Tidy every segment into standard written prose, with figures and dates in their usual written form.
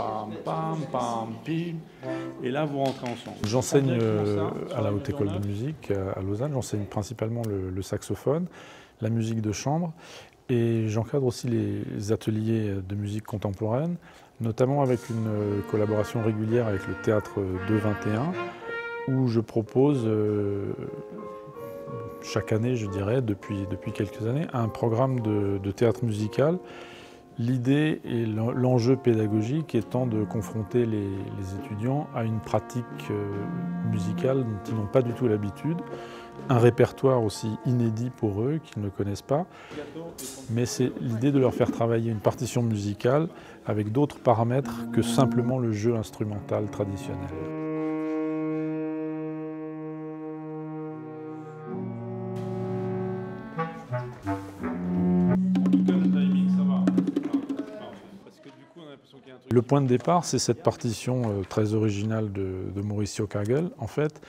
pam, pam, pam, pim. Et là, vous rentrez ensemble. J'enseigne à la Haute École de musique à Lausanne. J'enseigne principalement le saxophone, la musique de chambre. Et j'encadre aussi les ateliers de musique contemporaine, notamment avec une collaboration régulière avec le Théâtre 221, où je propose chaque année, je dirais, depuis quelques années, un programme de théâtre musical. L'idée et l'enjeu pédagogique étant de confronter les étudiants à une pratique musicale dont ils n'ont pas du tout l'habitude, un répertoire aussi inédit pour eux qu'ils ne connaissent pas, mais c'est l'idée de leur faire travailler une partition musicale avec d'autres paramètres que simplement le jeu instrumental traditionnel. Le point de départ, c'est cette partition très originale de Mauricio Kagel, en fait,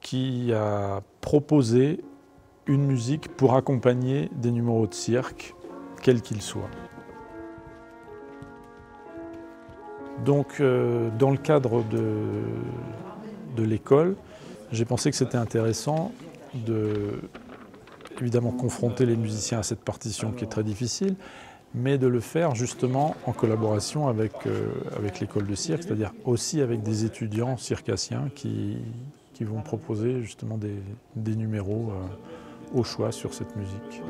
qui a proposé une musique pour accompagner des numéros de cirque, quels qu'ils soient. Donc, dans le cadre de l'école, j'ai pensé que c'était intéressant de, évidemment, confronter les musiciens à cette partition qui est très difficile, mais de le faire justement en collaboration avec l'école de cirque, c'est-à-dire aussi avec des étudiants circassiens qui vont proposer justement des numéros au choix sur cette musique.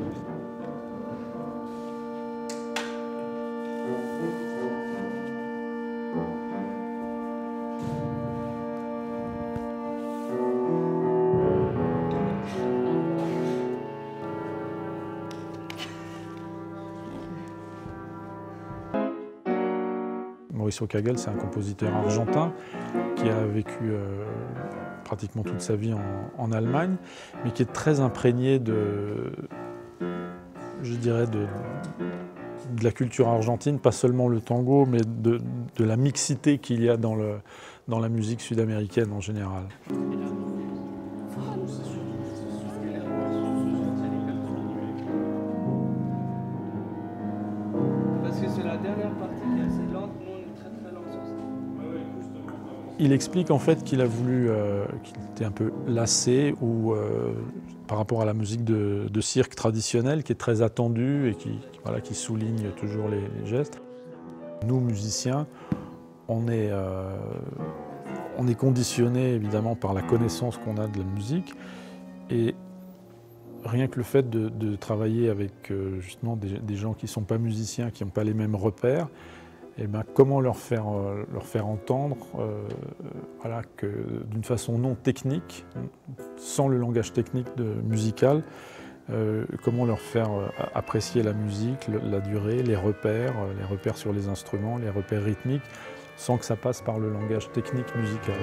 Mauricio Kagel, c'est un compositeur argentin qui a vécu pratiquement toute sa vie en Allemagne, mais qui est très imprégné je dirais, de la culture argentine, pas seulement le tango, mais de la mixité qu'il y a dans la musique sud-américaine en général. Parce que c'est la dernière partie qui est assez lente, nous on est très très lent sur ça. Il explique en fait qu'il a voulu, qu'il était un peu lassé par rapport à la musique de cirque traditionnelle qui est très attendue et qui souligne toujours les gestes. Nous musiciens, on est conditionnés évidemment par la connaissance qu'on a de la musique et rien que le fait de travailler avec justement des gens qui ne sont pas musiciens, qui n'ont pas les mêmes repères, et bien, comment leur faire entendre d'une façon non technique, sans le langage technique musical, comment leur faire apprécier la musique, la durée, les repères sur les instruments, les repères rythmiques, sans que ça passe par le langage technique musical.